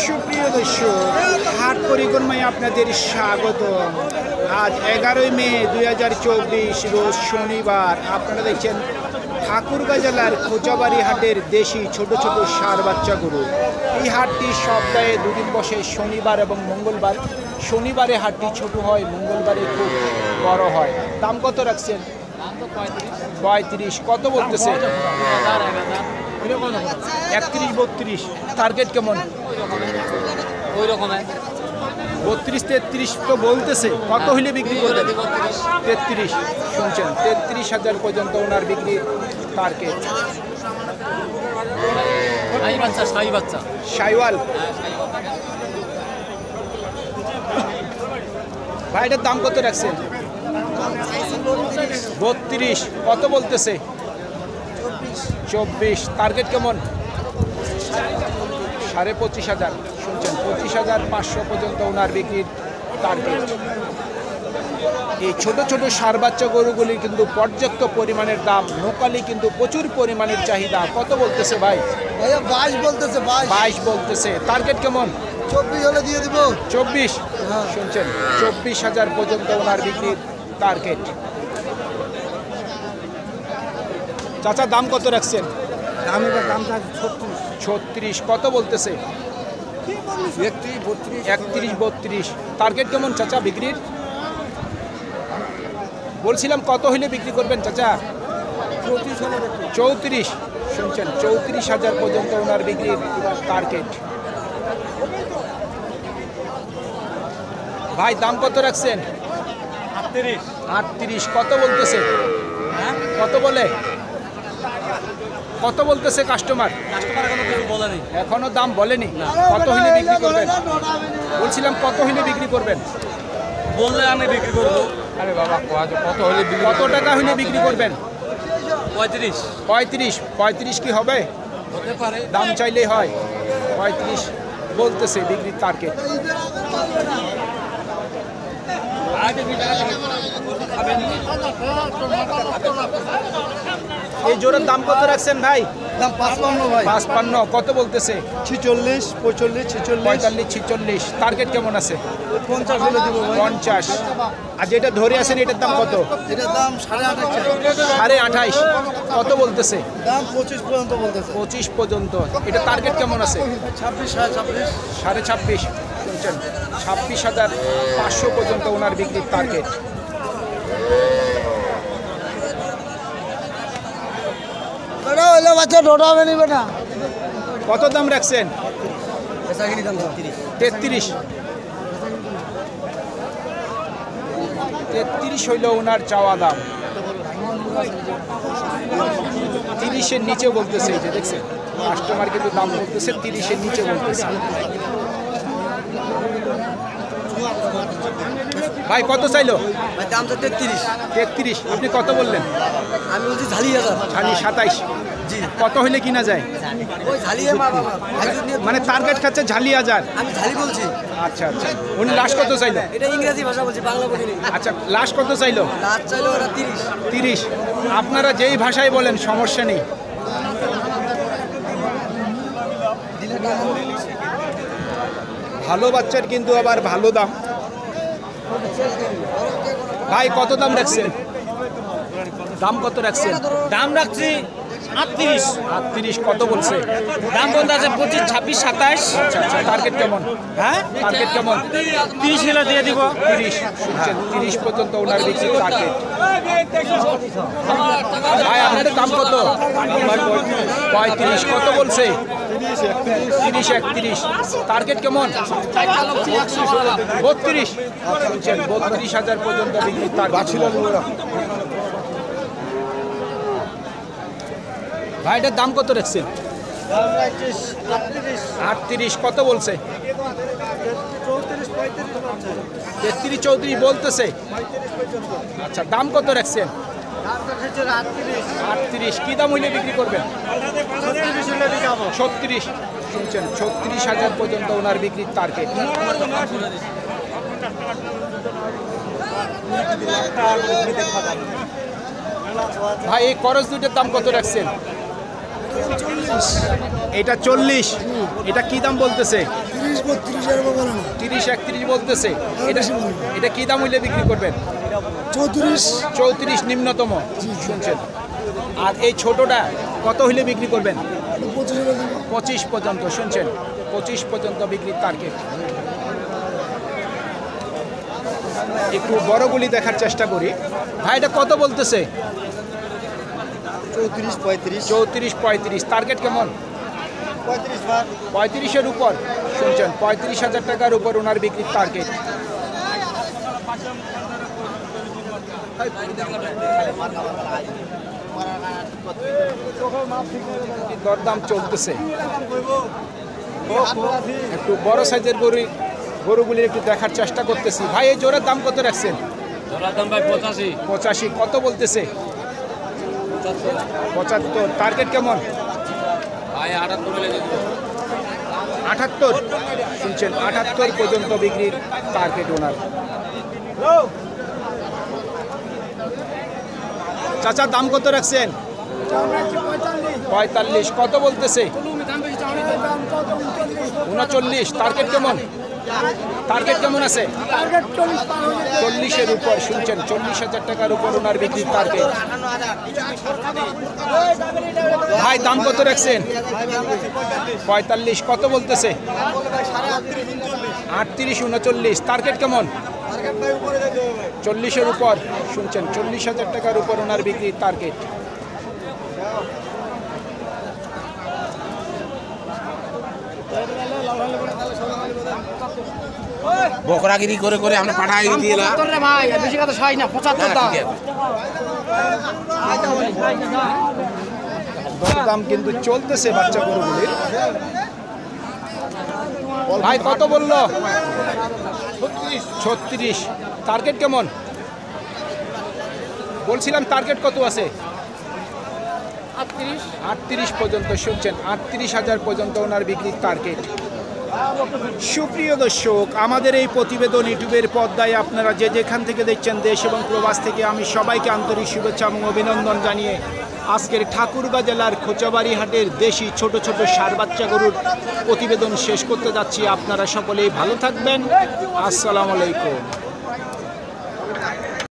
সুপ্রিয় দর্শক, হাট পরিক্রমায় আপনাদের স্বাগত। আজ 11 মে 2024 রোজ শনিবার। আপনারা দেখছেন ঠাকুরগাঁ জেলার খোঁচাবাড়ি হাটের দেশি ছোট ছোট ষাঁড় বাচ্চা গরু। এই হাটটি সপ্তাহে দুদিন বসে, শনিবার এবং মঙ্গলবার। শনিবারে হাটটি ছোট হয়, মঙ্গলবারে খুব বড় হয়। দাম কত রাখছেন? 35। কত বলতেছে? 31-32। টার্গেট কেমন? ওই রকম 32-33 তো বলতেছে। কত হইলে বিক্রি করবেন? 33। শুনছেন, 33,000 পর্যন্ত ওনার বিক্রি টার্গেট। শাইওয়াল ভাইটার দাম কত রাখছেন? 32। কত বলতেছে? 24। টার্গেট কেমন? 25,500। শুনছেন, 25,500 পর্যন্ত ওনার বিক্রির টার্গেট। এই ছোট ছোট ষাঁড় বাচ্চা গরুগুলির কিন্তু পর্যাপ্ত পরিমাণের দাম, লোকালি কিন্তু প্রচুর পরিমাণের চাহিদা। কত বলতেছে ভাই? 22 বলতেছে। 22 বলতেছে। টার্গেট কেমন? 24 হলে দিয়ে দিব। 24। শুনছেন, 24,000 পর্যন্ত ওনার বিক্রির টার্গেট। চাচা দাম কত রাখছেন? দামটা 36। কত বলতেছে? 31-32। টার্গেট কেমন চাচা বিক্রির? বলছিলাম কত হইলে বিক্রি করবেন চাচা? 34। শুনছেন, 34,000 পর্যন্ত ওনার বিক্রির টার্গেট। ভাই দাম কত রাখছেন? 38। কত বলতেছে? কত বলে? কত বলতেছে কাস্টমার? এখনো দাম বলেনি। কত হইলে বিক্রি করবেন? বলছিলাম কত হইলে বিক্রি করবেন? বললে আমি বিক্রি করবো। আরে বাবা, কত হইলে, কত টাকা হইলে বিক্রি করবেন? 35। 35 কি হবে? হতে পারে। দাম চাইলেই হয়। 35 বলতেছে বিক্রির টার্গেট। এই জোড়ার দাম কত রাখছেন ভাই? দাম 55 ভাই। 55। কত বলতেছে? 46, 45, 46, 45-46। টার্গেট কেমন আছে? 50 হলে দিব ভাই। 50। আর যেটা ধরে আছেন এটার দাম কত? এটার দাম 28.5। 28.5। কত বলতেছে? দাম 25 পর্যন্ত বলতেছে। 25 পর্যন্ত। এটা টার্গেট কেমন আছে? 26, 26.5। 26.5। শুনছেন, 26,500 পর্যন্ত ওনার বিক্রির টার্গেট। বেটা হইলে বাচ্চা ঢোটাবে নি বেটা। কত দাম রাখছেন? বেচাকিনি দাম 33। 33 হইল ওনার চাওয়া দাম। 30-এর নিচে বলতেছে। এই যে দেখছেন, কাস্টমার কিন্তু দাম বলতেছে 30-এর নিচে বলতেছে। ভাই কত চাইলো? ভাই দাম তো 33। 33। আপনি কত বললেন? আমি বলছি ঝালিয়ে দাম। খালি 27। জি। কত হইলে কিনা যায়? ওই ঝালিয়ে বাবা। মানে টার্গেট খাচ্ছে ঝালি 1000। আমি ঝালি বলছি। আচ্ছা আচ্ছা। উনি লাস্ট কত চাইলো? এটা ইংরেজি ভাষা বলছি, বাংলা বলিনি। আচ্ছা, লাস্ট কত চাইলো? লাস্ট চাইলো ওরা 30। 30। আপনারা যেই ভাষায় বলেন সমস্যা নেই। ভালো বাচ্চার কিন্তু আবার ভালো দাম। ভাই কত দাম রাখছেন? দাম কত রাখছেন? দাম রাখছি 38। 38। কত বলছে? দাম বলতে আছে 25, 26, 27। আচ্ছা আচ্ছা। টার্গেট কেমন? হ্যাঁ, টার্গেট কেমন? 30 হলে দিয়ে দিব। 30। শুনছেন, 30 পর্যন্ত ওনার বিক্রির টার্গেট। ভাই আপনাদের দাম কত? 35। কত বলছে? 30-31। টার্গেট কেমন? 32। শুনছেন, 32,000 পর্যন্ত বিক্রির টার্গেট। ভাই এটার দাম কত রাখছেন? 38। কত বলছে? 33-34 বলতেছে। আচ্ছা, দাম কত রাখছেন? 38। কি দাম হইলে বিক্রি করবেন? 36। শুনছেন, 36,000 পর্যন্ত ওনার বিক্রির টার্গেট। ভাই এই করজ দুইটার দাম কত রাখছেন? এটা 40। এটা কি দাম বলতেছে? 32 এর বলে না 30-31 বলতেছে। এটা এটা কি দাম হইলে বিক্রি করবেন? 34 নিম্নতম শুনছেন। আর এই ছোটটা কত হইলে বিক্রি করবেন? 25 পর্যন্ত শুনছেন। 25 পর্যন্ত বিক্রির টার্গেট। একটু বড়গুলি দেখার চেষ্টা করি। ভাই এটা কত বলতেছে? 34-35 টার্গেট কেমন? 35-এর উপর শুনছেন। 35,000 টাকার উপর ওনার বিক্রির টার্গেট। দরদাম চলতেছে। একটু বড় সাইজের গরুগুলির একটু দেখার চেষ্টা করতেছি। ভাই এই জোড়ার দাম কত রাখছেন? দাম ভাই 85। কত বলতেছে? 75। টার্গেট কেমন? ভাই 78 শুনছেন। 78 পর্যন্ত বিক্রির টার্গেট ওনার। চাচা দাম কত রাখছেন? 45। কত বলতেছে? 39। টার্গেট কেমন? টার্গেট কেমন আছে? 40-এর উপর শুনছেন। 40,000 টাকার উপর ওনার বিক্রির টার্গেট। ভাই দাম কত রাখছেন? 45। কত বলতেছে? 38-39। টার্গেট কেমন? 40-এর উপর শুনছেন। 40,000 টাকার উপর ওনার বিক্রির টার্গেট। বকরাগিরি করে করে আমরা পাঠাই দিয়ে না ভাই বেশি কথা হয় না 75 দাম দাম কিন্তু চলতেছে বাচ্চা গরুগুলির। ভাই কত বললো? 36। টার্গেট কেমন? বলছিলাম টার্গেট কত আছে? 38 পর্যন্ত শুনছেন। 38,000 পর্যন্ত ওনার বিক্রির টার্গেট। সুপ্রিয় দর্শক, আমাদের এই প্রতিবেদন ইউটিউবের পর্দায় আপনারা যে যেখান থেকে দেখছেন দেশ এবং প্রবাস থেকে আমি সবাইকে আন্তরিক শুভেচ্ছা এবং অভিনন্দন জানিয়ে আজকের ঠাকুরগাঁ জেলার খোঁচাবাড়ি হাটের দেশি ছোট ছোট ষাঁড় বাচ্চা গরুর প্রতিবেদন শেষ করতে যাচ্ছি। আপনারা সকলেই ভালো থাকবেন। আসসালামু আলাইকুম।